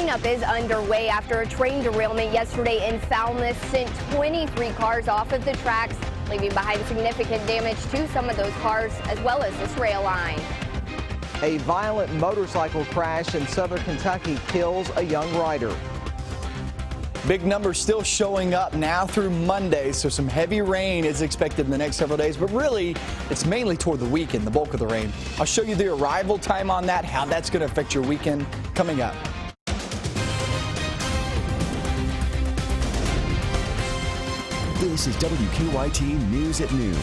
cleanup is underway after a train derailment yesterday in Falmouth sent 23 cars off of the tracks, leaving behind significant damage to some of those cars as well as this rail line. A violent motorcycle crash in southern Kentucky kills a young rider. Big numbers still showing up now through Monday, so some heavy rain is expected in the next several days, but really it's mainly toward the weekend, the bulk of the rain. I'll show you the arrival time on that, how that's going to affect your weekend coming up. This is WKYT News at Noon.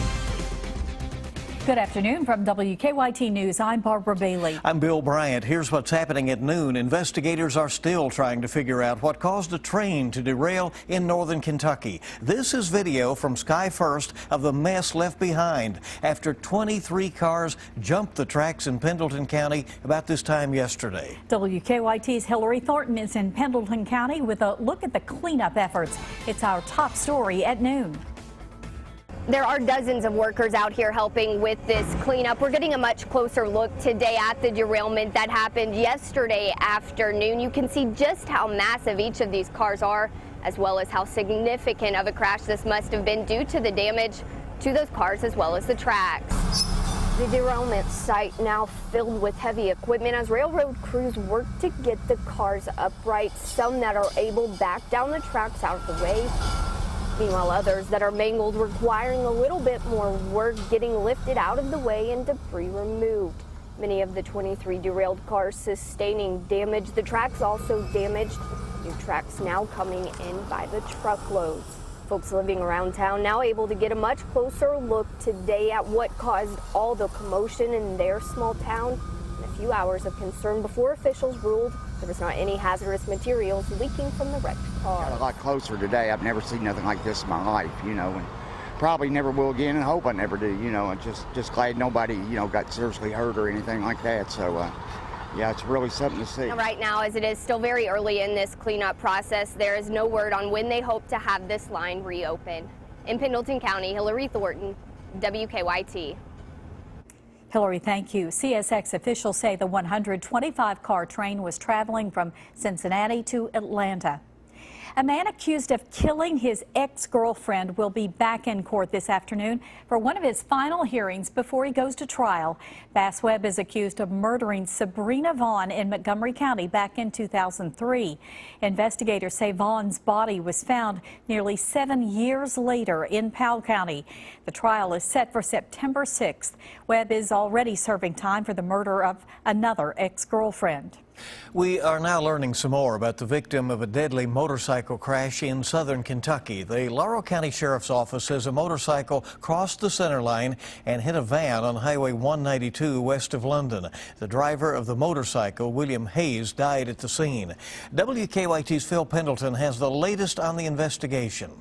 Good afternoon from WKYT News. I'm Barbara Bailey. I'm Bill Bryant. Here's what's happening at noon. Investigators are still trying to figure out what caused a train to derail in northern Kentucky. This is video from Sky First of the mess left behind after 23 cars jumped the tracks in Pendleton County about this time yesterday. WKYT's Hillary Thornton is in Pendleton County with a look at the cleanup efforts. It's our top story at noon. There are dozens of workers out here helping with this cleanup. We're getting a much closer look today at the derailment that happened yesterday afternoon. You can see just how massive each of these cars are, as well as how significant of a crash this must have been due to the damage to those cars as well as the tracks. The derailment site now filled with heavy equipment as railroad crews work to get the cars upright, some that are able back down the tracks out of the way. Meanwhile, others that are mangled requiring a little bit more work getting lifted out of the way and debris removed. Many of the 23 derailed cars sustaining damage. The tracks also damaged. New tracks now coming in by the truckloads. Folks living around town now able to get a much closer look today at what caused all the commotion in their small town. And a few hours of concern before officials ruled there was not any hazardous materials leaking from the wrecked car. Got a lot closer today. I've never seen nothing like this in my life, you know, and probably never will again, and hope I never do, you know, and just glad nobody, you know, got seriously hurt or anything like that. So, yeah, it's really something to see. Right now, as it is still very early in this cleanup process, there is no word on when they hope to have this line reopen. In Pendleton County, Hillary Thornton, WKYT. Hillary, thank you. CSX officials say the 125-car train was traveling from Cincinnati to Atlanta. A man accused of killing his ex-girlfriend will be back in court this afternoon for one of his final hearings before he goes to trial. Bass Webb is accused of murdering Sabrina Vaughn in Montgomery County back in 2003. Investigators say Vaughn's body was found nearly 7 years later in Powell County. The trial is set for September 6th. Webb is already serving time for the murder of another ex-girlfriend. We are now learning some more about the victim of a deadly motorcycle crash in southern Kentucky. The Laurel County Sheriff's Office says a motorcycle crossed the center line and hit a van on Highway 192 west of London. The driver of the motorcycle, William Hayes, died at the scene. WKYT's Phil Pendleton has the latest on the investigation.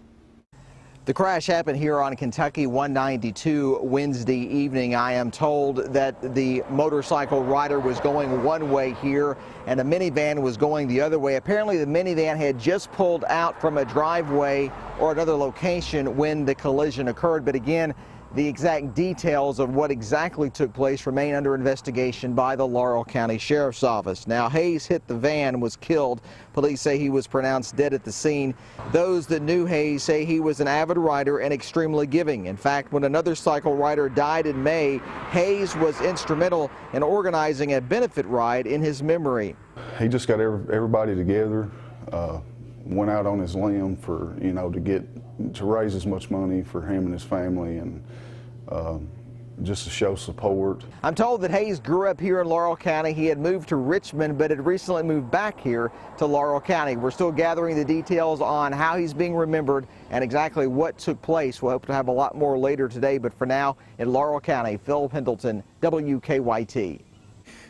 The crash happened here on Kentucky 192 Wednesday evening. I am told that the motorcycle rider was going one way here and a minivan was going the other way. Apparently the minivan had just pulled out from a driveway or another location when the collision occurred. But again, the exact details of what exactly took place remain under investigation by the Laurel County Sheriff's Office. Now, Hayes hit the van and was killed. Police say he was pronounced dead at the scene. Those that knew Hayes say he was an avid rider and extremely giving. In fact, when another cycle rider died in May, Hayes was instrumental in organizing a benefit ride in his memory. He just got everybody together, went out on his limb for, you know, to raise as much money for him and his family, and just to show support. I'm told that Hayes grew up here in Laurel County. He had moved to Richmond, but had recently moved back here to Laurel County. We're still gathering the details on how he's being remembered and exactly what took place. We'll hope to have a lot more later today, but for now, in Laurel County, Phil Pendleton, WKYT.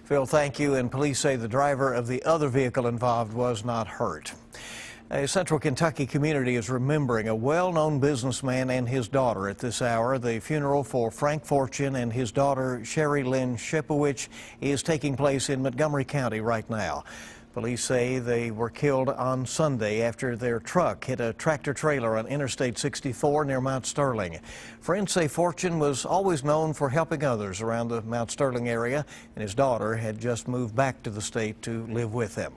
Phil, thank you. And police say the driver of the other vehicle involved was not hurt. A central Kentucky community is remembering a well-known businessman and his daughter at this hour. The funeral for Frank Fortune and his daughter, Sherry Lynn Shipowich, is taking place in Montgomery County right now. Police say they were killed on Sunday after their truck hit a tractor-trailer on Interstate 64 near Mount Sterling. Friends say Fortune was always known for helping others around the Mount Sterling area, and his daughter had just moved back to the state to live with them.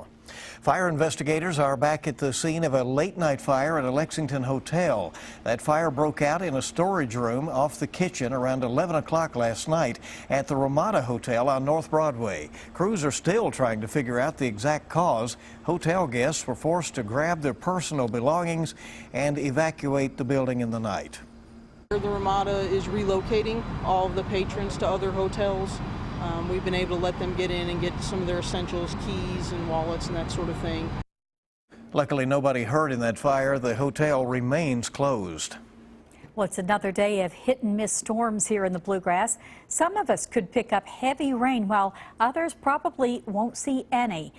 Fire investigators are back at the scene of a late-night fire at a Lexington hotel. That fire broke out in a storage room off the kitchen around 11 o'clock last night at the Ramada Hotel on North Broadway. Crews are still trying to figure out the exact cause. Hotel guests were forced to grab their personal belongings and evacuate the building in the night. The Ramada is relocating all of the patrons to other hotels. We've been able to let them get in and get some of their essentials, keys and wallets and that sort of thing. Luckily, nobody hurt in that fire. The hotel remains closed. Well, it's another day of hit and miss storms here in the Bluegrass. Some of us could pick up heavy rain while others probably won't see any.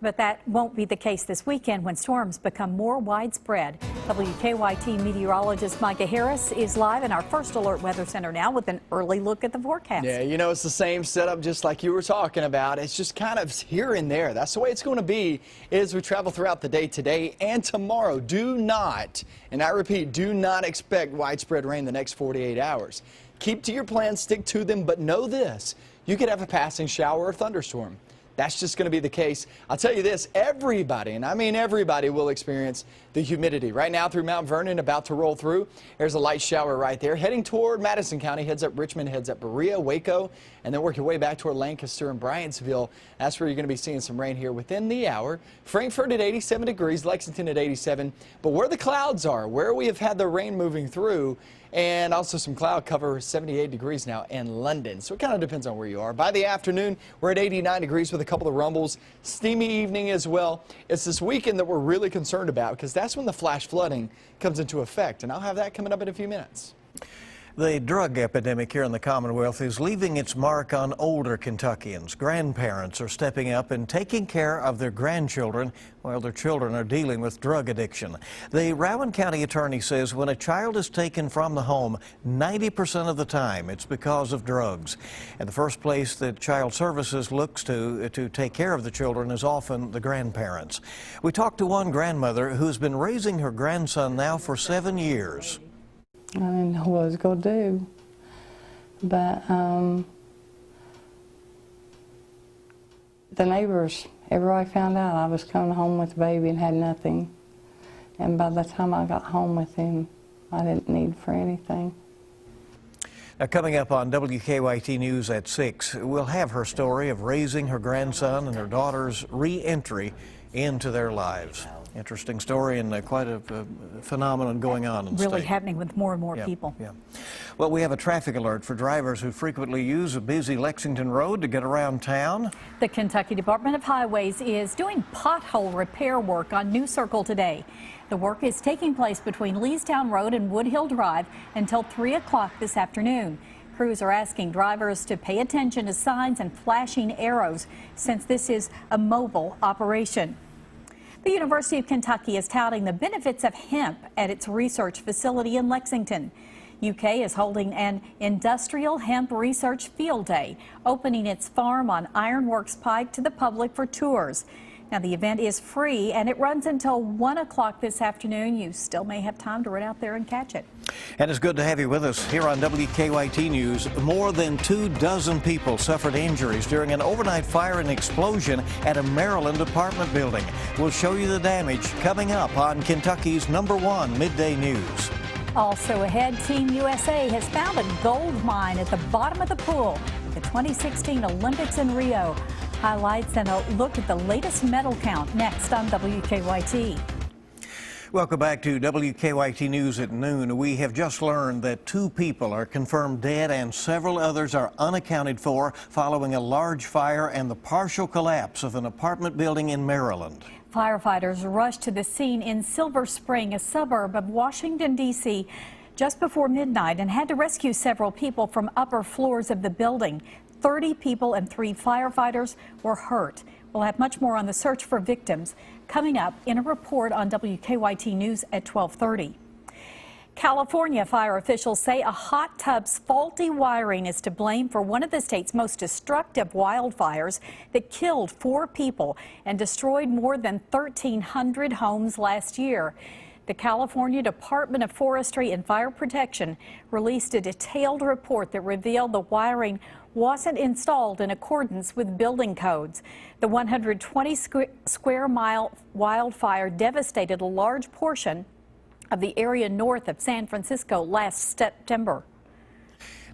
But that won't be the case this weekend when storms become more widespread. WKYT meteorologist Micah Harris is live in our First Alert Weather Center now with an early look at the forecast. Yeah, you know, it's the same setup just like you were talking about. It's just kind of here and there. That's the way it's going to be as we travel throughout the day today and tomorrow. Do not, and I repeat, do not expect widespread rain the next 48 hours. Keep to your plans, stick to them, but know this, you could have a passing shower or thunderstorm. That's just going to be the case. I'll tell you this, everybody, and I mean everybody, will experience the humidity. Right now through Mount Vernon, about to roll through. There's a light shower right there. Heading toward Madison County, heads up Richmond, heads up Berea, Waco, and then work your way back toward Lancaster and Bryansville. That's where you're going to be seeing some rain here within the hour. Frankfort at 87 degrees, Lexington at 87. But where the clouds are, where we have had the rain moving through, and also some cloud cover, 78 degrees now in London. So it kind of depends on where you are. By the afternoon, we're at 89 degrees with a couple of rumbles. Steamy evening as well. It's this weekend that we're really concerned about because that's when the flash flooding comes into effect. And I'll have that coming up in a few minutes. The drug epidemic here in the Commonwealth is leaving its mark on older Kentuckians. Grandparents are stepping up and taking care of their grandchildren while their children are dealing with drug addiction. The Rowan County attorney says when a child is taken from the home, 90% of the time it's because of drugs. And the first place that Child Services looks to take care of the children is often the grandparents. We talked to one grandmother who's been raising her grandson now for 7 years. I didn't know what I was going to do, but the neighbors, everybody found out I was coming home with the baby and had nothing. And by the time I got home with him, I didn't need for anything. Now, coming up on WKYT News at 6, we'll have her story of raising her grandson and her daughter's re-entry into their lives. Interesting story and quite a phenomenon going on in the really state. Happening with more and more people. Yeah. Well, we have a traffic alert for drivers who frequently use a busy Lexington road to get around town. The Kentucky Department of Highways is doing pothole repair work on New Circle today. The work is taking place between Leestown Road and Woodhill Drive until 3 o'clock this afternoon. Crews are asking drivers to pay attention to signs and flashing arrows since this is a mobile operation. The University of Kentucky is touting the benefits of hemp at its research facility in Lexington. UK is holding an industrial hemp research field day, opening its farm on Ironworks Pike to the public for tours. Now, the event is free and it runs until 1 o'clock this afternoon. You still may have time to run out there and catch it. And it's good to have you with us here on WKYT News. More than 24 people suffered injuries during an overnight fire and explosion at a Maryland apartment building. We'll show you the damage coming up on Kentucky's #1 Midday News. Also ahead, Team USA has found a gold mine at the bottom of the pool at the 2016 Olympics in Rio. Highlights and a look at the latest medal count next on WKYT. Welcome back to WKYT News at noon. We have just learned that 2 people are confirmed dead and several others are unaccounted for following a large fire and the partial collapse of an apartment building in Maryland. Firefighters rushed to the scene in Silver Spring, a suburb of Washington, D.C., just before midnight and had to rescue several people from upper floors of the building. 30 people and 3 firefighters were hurt. We'll have much more on the search for victims coming up in a report on WKYT News at 12:30. California fire officials say a hot tub's faulty wiring is to blame for one of the state's most destructive wildfires that killed 4 people and destroyed more than 1,300 homes last year. The California Department of Forestry and Fire Protection released a detailed report that revealed the wiring wasn't installed in accordance with building codes. The 120 square mile wildfire devastated a large portion of the area north of San Francisco last September.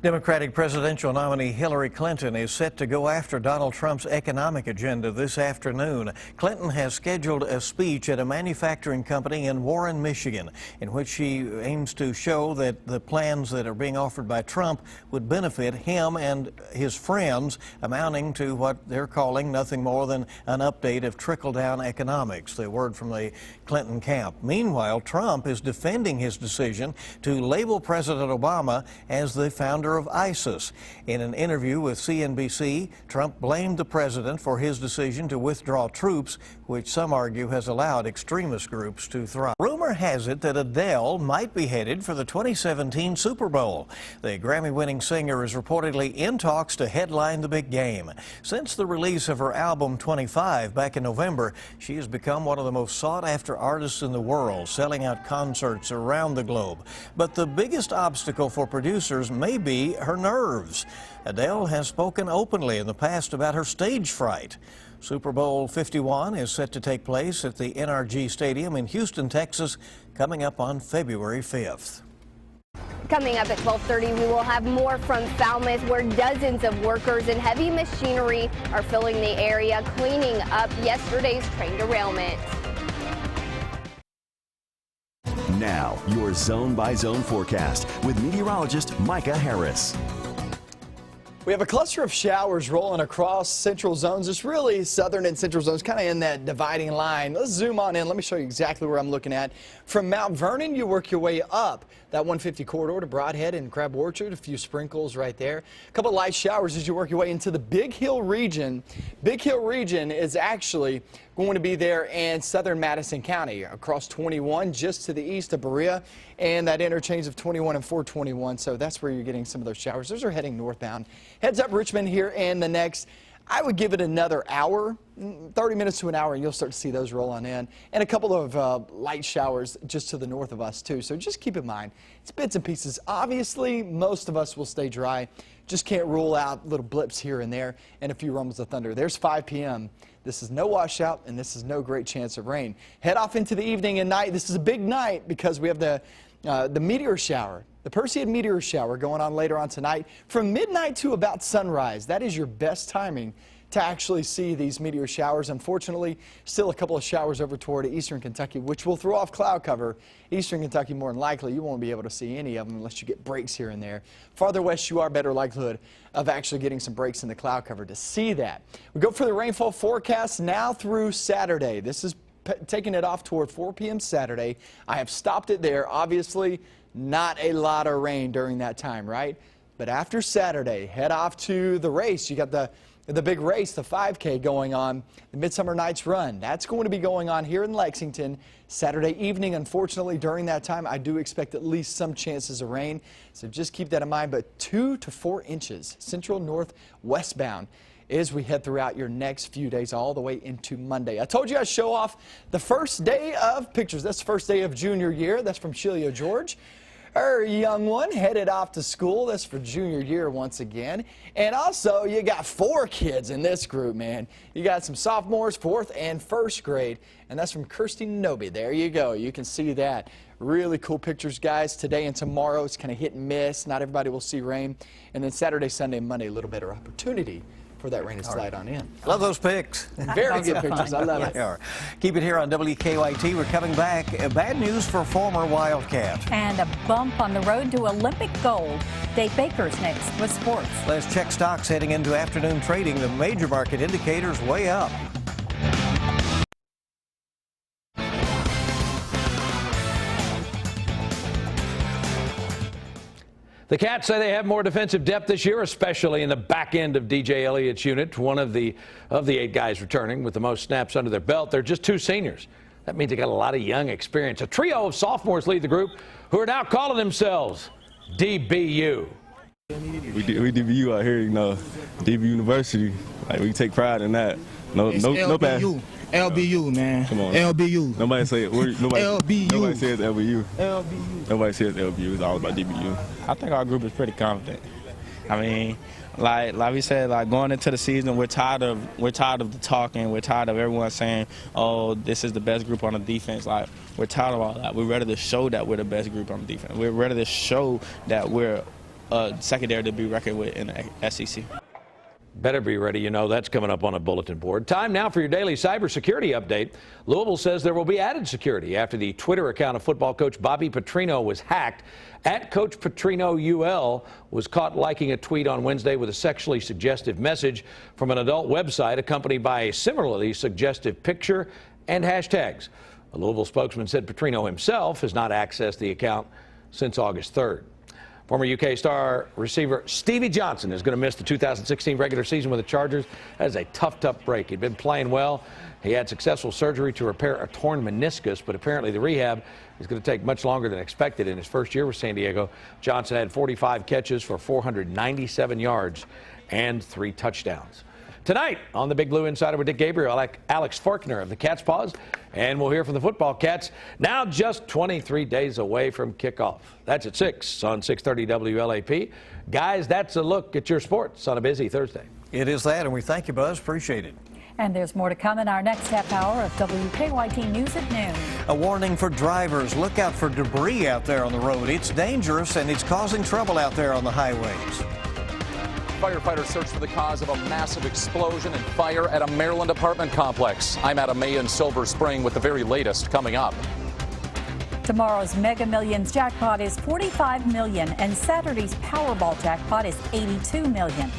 Democratic presidential nominee Hillary Clinton is set to go after Donald Trump's economic agenda this afternoon. Clinton has scheduled a speech at a manufacturing company in Warren, Michigan, in which she aims to show that the plans that are being offered by Trump would benefit him and his friends, amounting to what they're calling nothing more than an update of trickle-down economics, the word from the Clinton camp. Meanwhile, Trump is defending his decision to label President Obama as the founder of ISIS. In an interview with CNBC, Trump blamed the president for his decision to withdraw troops, which some argue has allowed extremist groups to thrive. Rumor has it that Adele might be headed for the 2017 Super Bowl. The Grammy-winning singer is reportedly in talks to headline the big game. Since the release of her album 25 back in November, she has become one of the most sought-after artists in the world, selling out concerts around the globe. But the biggest obstacle for producers may be her nerves. Adele has spoken openly in the past about her stage fright. Super Bowl 51 is set to take place at the NRG Stadium in Houston, Texas, coming up on February 5th. Coming up at 12:30, we will have more from Falmouth, where dozens of workers and heavy machinery are filling the area, cleaning up yesterday's train derailment. Now, your zone-by-zone forecast with meteorologist Micah Harris. We have a cluster of showers rolling across central zones. It's really southern and central zones, kind of in that dividing line. Let's zoom on in. Let me show you exactly where I'm looking at. From Mount Vernon, you work your way up that 150 corridor to Broadhead and Crab Orchard. A few sprinkles right there. A couple light showers as you work your way into the Big Hill region. Big Hill region is actually going to be there in southern Madison County, across 21 just to the east of Berea, and that interchange of 21 and 421. So that's where you're getting some of those showers. Those are heading northbound. Heads up Richmond here in the next, I would give it another hour, 30 minutes to an hour, and you'll start to see those roll on in. And a couple of light showers just to the north of us, too. So just keep in mind, it's bits and pieces. Obviously, most of us will stay dry. Just can't rule out little blips here and there and a few rumbles of thunder. There's 5 p.m. This is no washout, and this is no great chance of rain. Head off into the evening and night. This is a big night because we have the meteor shower. The Perseid meteor shower going on later on tonight from midnight to about sunrise. That is your best timing to actually see these meteor showers. Unfortunately, still a couple of showers over toward eastern Kentucky, which will throw off cloud cover. Eastern Kentucky, more than likely, you won't be able to see any of them unless you get breaks here and there. Farther west, you are better likelihood of actually getting some breaks in the cloud cover to see that. We go for the rainfall forecast now through Saturday. This is taking it off toward 4 p.m. Saturday. I have stopped it there. Obviously, not a lot of rain during that time, right? But after Saturday, head off to the race. You got the big race, the 5K going on, the Midsummer Nights Run. That's going to be going on here in Lexington Saturday evening. Unfortunately, during that time, I do expect at least some chances of rain. So just keep that in mind. But 2 to 4 inches central north westbound as we head throughout your next few days all the way into Monday. I told you I'd show off the first day of pictures. That's the first day of junior year. That's from Shelia George. Her young one headed off to school. That's for junior year once again. And also, you got 4 kids in this group, man. You got some sophomores, 4th and 1st grade. And that's from Kirsty Noby. There you go. You can see that. Really cool pictures, guys. Today and tomorrow, it's kind of hit and miss. Not everybody will see rain. And then Saturday, Sunday, and Monday, a little better opportunity for that rain to slide on in. Love those pics. Very good pictures. I love it. Keep it here on WKYT. We're coming back. Bad news for former Wildcat. And a bump on the road to Olympic gold. Dave Baker's next with sports. Let's check stocks heading into afternoon trading. The major market indicators way up. The Cats say they have more defensive depth this year, especially in the back end of DJ Elliott's unit. One of the 8 guys returning with the most snaps under their belt. They're just 2 seniors. That means they got a lot of young experience. A trio of sophomores lead the group who are now calling themselves DBU. We DBU out here, you know, DB University. Like, we take pride in that. No bad. LBU, man. Come on. LBU. Nobody say it. LBU. Nobody says LBU. LBU. Nobody says LBU. It's all about DBU. I think our group is pretty confident. I mean, like we said, like going into the season, we're tired of the talking. We're tired of everyone saying, "Oh, this is the best group on the defense." Like, we're tired of all that. We're ready to show that we're the best group on the defense. We're ready to show that we're secondary to be reckoned with in the SEC. Better be ready. You know that's coming up on a bulletin board. Time now for your daily cybersecurity update. Louisville says there will be added security after the Twitter account of football coach Bobby Petrino was hacked. At Coach Petrino UL was caught liking a tweet on Wednesday with a sexually suggestive message from an adult website accompanied by a similarly suggestive picture and hashtags. A Louisville spokesman said Petrino himself has not accessed the account since August 3rd. Former UK star receiver Stevie Johnson is going to miss the 2016 regular season with the Chargers. That is a tough break. He'd been playing well. He had successful surgery to repair a torn meniscus, but apparently the rehab is going to take much longer than expected. In his first year with San Diego, Johnson had 45 catches for 497 yards and 3 touchdowns. Tonight on the Big Blue Insider with Dick Gabriel, Alex Faulkner of the Cats Paws, and we'll hear from the football Cats now just 23 days away from kickoff. That's at 6 on 630 WLAP. Guys, that's a look at your sports on a busy Thursday. It is that, and we thank you, Buzz. Appreciate it. And there's more to come in our next half hour of WKYT News at noon. A warning for drivers. Look out for debris out there on the road. It's dangerous, and it's causing trouble out there on the highways. Firefighters search for the cause of a massive explosion and fire at a Maryland apartment complex. I'm Adam May in Silver Spring with the very latest coming up. Tomorrow's Mega Millions jackpot is $45 million, and Saturday's Powerball jackpot is $82 million.